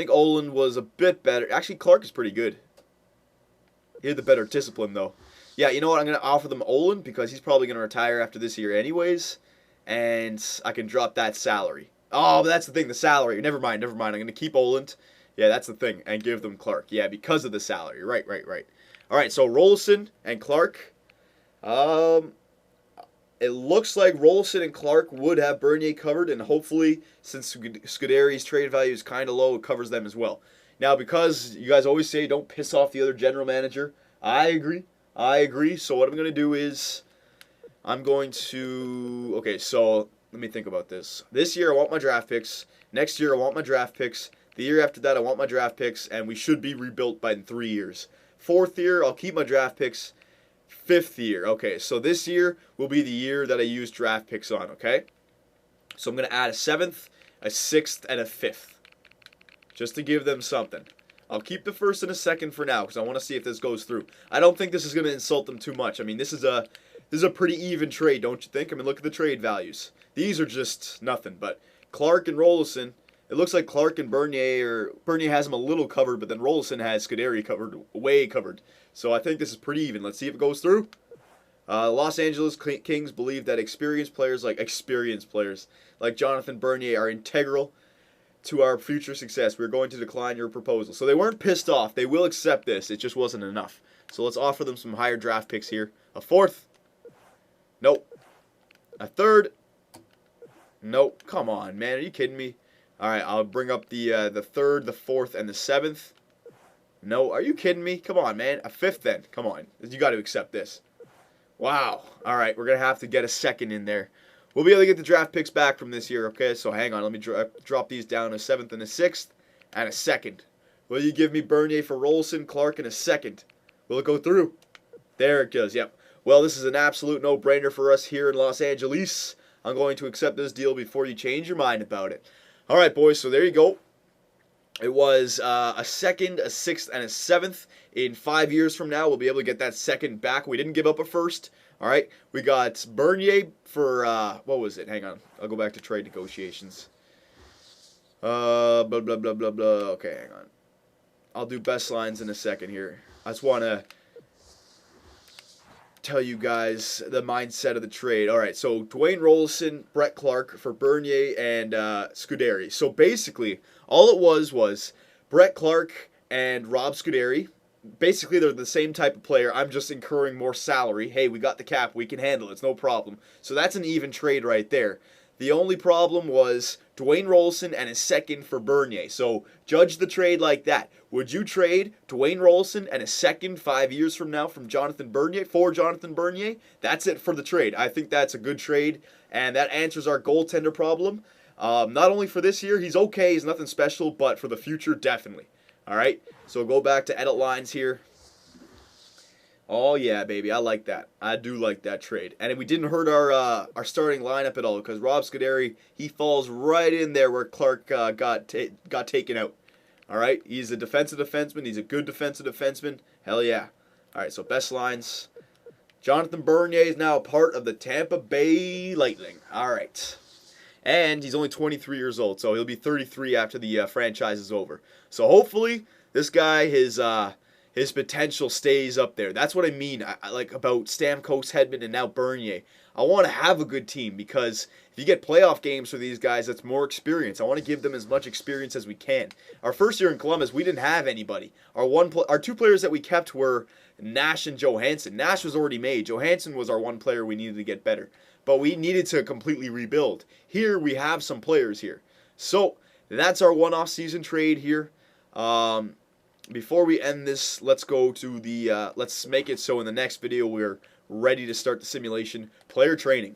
think Olin was a bit better. Actually, Clark is pretty good. He had the better discipline, though. Yeah, you know what? I'm going to offer them Olin because he's probably going to retire after this year anyways. And I can drop that salary. Oh, but that's the thing, the salary. Never mind. I'm going to keep Olin. Yeah, that's the thing. And give them Clark. Yeah, because of the salary. Right. All right, so Rolison and Clark. It looks like Rolison and Clark would have Bernier covered, and hopefully, since Scuderi's trade value is kind of low, it covers them as well. Now, because you guys always say don't piss off the other general manager, I agree. So what I'm going to do is I'm going to... Okay, so let me think about this. This year, I want my draft picks. Next year, I want my draft picks. The year after that, I want my draft picks, and we should be rebuilt by in 3 years. Fourth year, I'll keep my draft picks. Fifth year. Okay, so this year will be the year that I use draft picks on, okay? So I'm going to add a 7th, a 6th, and a 5th. Just to give them something. I'll keep the 1st and a 2nd for now because I want to see if this goes through. I don't think this is going to insult them too much. I mean, this is a pretty even trade, don't you think? I mean, look at the trade values. These are just nothing, but Clark and Rolison, it looks like Clark and Bernier has them a little covered, but then Rolison has Scuderi covered, way covered. So I think this is pretty even. Let's see if it goes through. Los Angeles Kings believe that experienced players like Jonathan Bernier are integral to our future success. We're going to decline your proposal. So they weren't pissed off. They will accept this. It just wasn't enough. So let's offer them some higher draft picks here. A 4th. Nope. A 3rd. Nope. Come on, man. Are you kidding me? All right, I'll bring up the 3rd, the 4th, and the 7th. No, are you kidding me? Come on, man. A 5th then. Come on. You got to accept this. Wow. All right, we're going to have to get a 2nd in there. We'll be able to get the draft picks back from this year, okay? So hang on. Let me drop these down, a 7th and a 6th and a 2nd. Will you give me Bernier for Rolison, Clark, and a 2nd? Will it go through? There it goes, yep. Well, this is an absolute no-brainer for us here in Los Angeles. I'm going to accept this deal before you change your mind about it. All right, boys, so there you go. It was a 2nd, a 6th, and a 7th. In 5 years from now, we'll be able to get that 2nd back. We didn't give up a 1st. All right, we got Bernier for, what was it? Hang on. I'll go back to trade negotiations. Blah, blah, blah, blah, blah. Okay, hang on. I'll do best lines in a second here. I just want to tell you guys the mindset of the trade. All right, so Dwayne Rolison, Brett Clark for Bernier and Scuderi. So basically, all it was Brett Clark and Rob Scuderi. Basically, they're the same type of player. I'm just incurring more salary. Hey, we got the cap. We can handle it. It's no problem. So that's an even trade right there. The only problem was Dwayne Rolison and a 2nd for Bernier. So judge the trade like that. Would you trade Dwayne Rolison and a 2nd 5 years from now from Jonathan Bernier for Jonathan Bernier? That's it for the trade. I think that's a good trade, and that answers our goaltender problem. Not only for this year, he's okay, he's nothing special, but for the future, definitely. All right, so go back to edit lines here. Oh, yeah, baby, I like that. I do like that trade. And we didn't hurt our starting lineup at all because Rob Scuderi, he falls right in there where Clark got taken out. All right, he's a defensive defenseman. He's a good defensive defenseman. Hell yeah. All right, so best lines. Jonathan Bernier is now a part of the Tampa Bay Lightning. All right. And he's only 23 years old, so he'll be 33 after the franchise is over. So hopefully this guy, his potential stays up there. That's what I mean I like about Stamkos, Hedman, and now Bernier. I want to have a good team because if you get playoff games for these guys, that's more experience. I want to give them as much experience as we can. Our first year in Columbus, we didn't have anybody. Our 2 players that we kept were Nash and Johansson. Nash was already made. Johansson was our 1 player we needed to get better. But we needed to completely rebuild. Here, we have some players here. So, that's our one-off season trade here. Before we end this, let's go to the, let's make it so in the next video we're ready to start the simulation player training.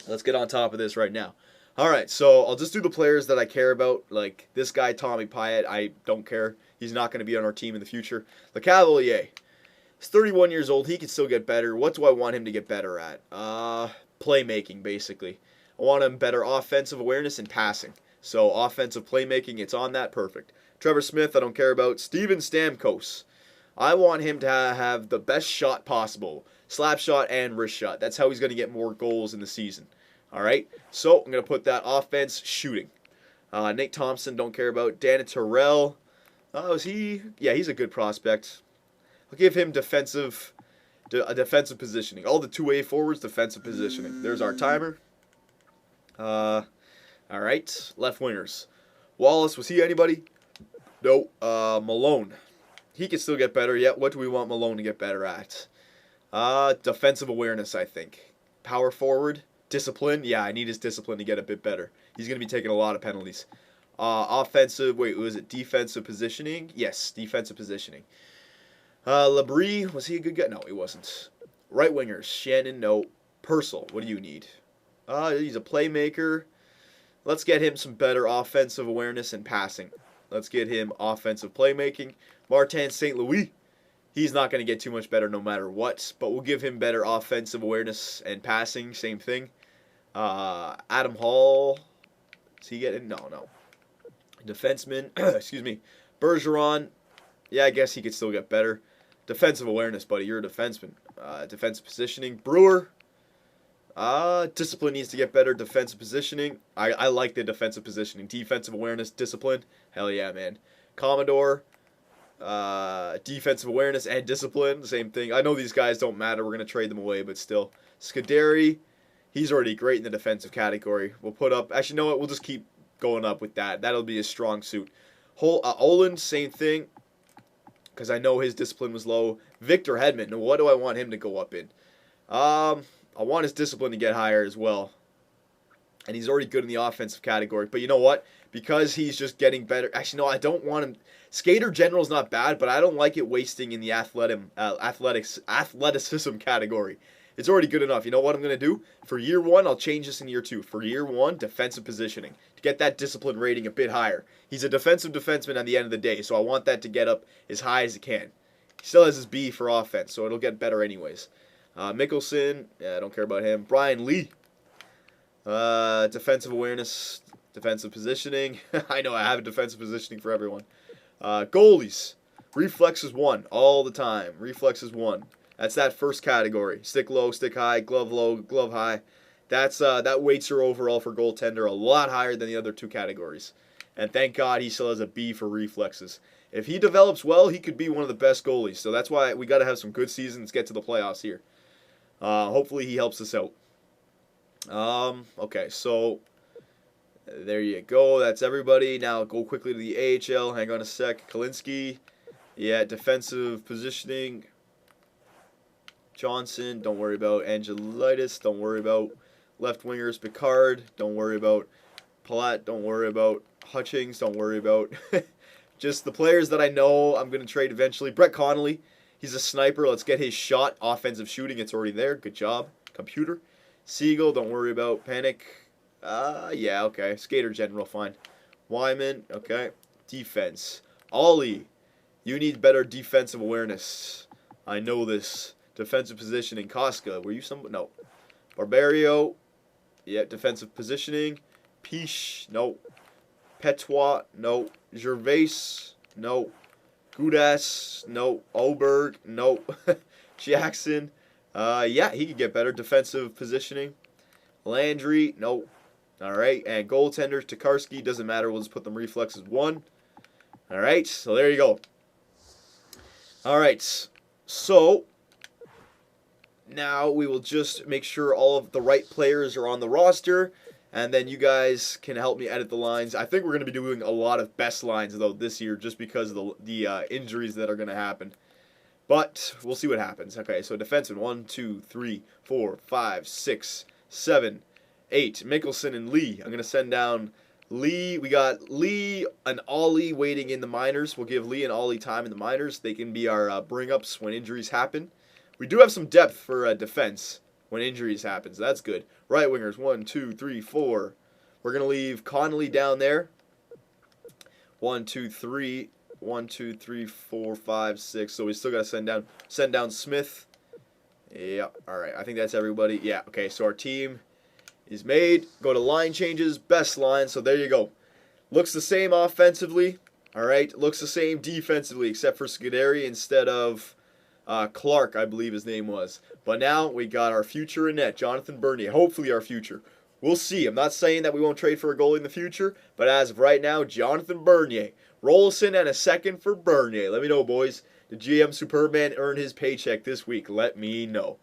Let's get on top of this right now. Alright, so I'll just do the players that I care about. Like this guy, Tommy Pyatt, I don't care. He's not going to be on our team in the future. Le Cavalier. He's 31 years old. He can still get better. What do I want him to get better at? Playmaking, basically. I want him better offensive awareness and passing. So offensive playmaking, it's on that. Perfect. Trevor Smith, I don't care about. Steven Stamkos. I want him to have the best shot possible. Slap shot and wrist shot. That's how he's going to get more goals in the season. All right? So I'm going to put that offense shooting. Nate Thompson, don't care about. Dan Terrell. Oh, is he? Yeah, he's a good prospect. I'll give him defensive positioning. All the two-way forwards, defensive positioning. There's our timer. All right, left wingers. Wallace, was he anybody? No. Malone. He can still get better. Yeah, what do we want Malone to get better at? Defensive awareness, I think. Power forward. Discipline. Yeah, I need his discipline to get a bit better. He's going to be taking a lot of penalties. Defensive positioning? Yes, defensive positioning. Labrie, was he a good guy? No, he wasn't. Right wingers. Shannon, no. Purcell, what do you need? He's a playmaker. Let's get him some better offensive awareness and passing. Let's get him offensive playmaking. Martin St. Louis. He's not going to get too much better no matter what, but we'll give him better offensive awareness and passing. Same thing. Adam Hall. Is he getting? No. Defenseman. Excuse me. Bergeron. Yeah, I guess he could still get better. Defensive awareness, buddy. You're a defenseman. Defensive positioning. Brewer. Discipline needs to get better. Defensive positioning. I like the defensive positioning. Defensive awareness, discipline. Hell yeah, man. Commodore. Defensive awareness and discipline. Same thing. I know these guys don't matter. We're going to trade them away, but still. Scuderi. He's already great in the defensive category. We'll put up. Actually, you know what? We'll just keep going up with that. That'll be a strong suit. Olin, same thing. Because I know his discipline was low. Victor Hedman. What do I want him to go up in? I want his discipline to get higher as well. And he's already good in the offensive category. But you know what? Because he's just getting better. Actually, no, I don't want him. Skater general is not bad, but I don't like it wasting in the athleticism category. It's already good enough. You know what I'm going to do? For year one, I'll change this in year two. For year one, defensive positioning. To get that discipline rating a bit higher. He's a defensive defenseman at the end of the day, so I want that to get up as high as it can. He still has his B for offense, so it'll get better anyways. Mickelson, yeah, I don't care about him. Brian Lee. Defensive awareness, defensive positioning. I know I have a defensive positioning for everyone. Goalies. Reflexes 1 all the time. Reflexes 1. That's that first category. Stick low, stick high, glove low, glove high. That weights your overall for goaltender a lot higher than the other two categories. And thank God he still has a B for reflexes. If he develops well, he could be one of the best goalies. So that's why we got to have some good seasons, get to the playoffs here. Hopefully he helps us out. Okay, so there you go. That's everybody. Now go quickly to the AHL. Hang on a sec. Kalinski. Yeah, defensive positioning. Johnson. Don't worry about Angelitis. Don't worry about left wingers. Picard. Don't worry about Palat. Don't worry about Hutchings. Don't worry about just the players that I know I'm going to trade eventually. Brett Connolly. He's a sniper. Let's get his shot. Offensive shooting. It's already there. Good job. Computer. Siegel, don't worry about. Panic. Yeah, okay. Skater general, fine. Wyman, okay. Defense. Ollie, you need better defensive awareness. I know this. Defensive positioning. Koska, were you some? No. Barbario, yeah, defensive positioning. Piche, no. Petois, no. Gervais, no. Gudas, no. Oberg, no. Jackson, yeah, he could get better. Defensive positioning. Landry, no. All right, and goaltender, Tokarski, doesn't matter. We'll just put them reflexes 1. All right, so there you go. All right, so now we will just make sure all of the right players are on the roster, and then you guys can help me edit the lines. I think we're going to be doing a lot of best lines, though, this year just because of the injuries that are going to happen. But we'll see what happens. Okay, so defenseman 1, 2, 3, 4, 5, 6, 7, 8. Mickelson and Lee. I'm going to send down Lee. We got Lee and Ollie waiting in the minors. We'll give Lee and Ollie time in the minors. They can be our bring-ups when injuries happen. We do have some depth for defense when injuries happen, so that's good. Right wingers 1, 2, 3, 4. We're going to leave Connolly down there. 1, 2, 3. 1, 2, 3, 4, 5, 6. So we still got to send down Smith. Yeah, all right. I think that's everybody. Yeah, okay. So our team is made. Go to line changes, best line. So there you go. Looks the same offensively. All right. Looks the same defensively, except for Scuderi instead of Clark, I believe his name was. But now we got our future in net, Jonathan Bernier. Hopefully our future. We'll see. I'm not saying that we won't trade for a goalie in the future, but as of right now, Jonathan Bernier. Rolison and a second for Bernier. Let me know, boys. Did GM Superman earn his paycheck this week? Let me know.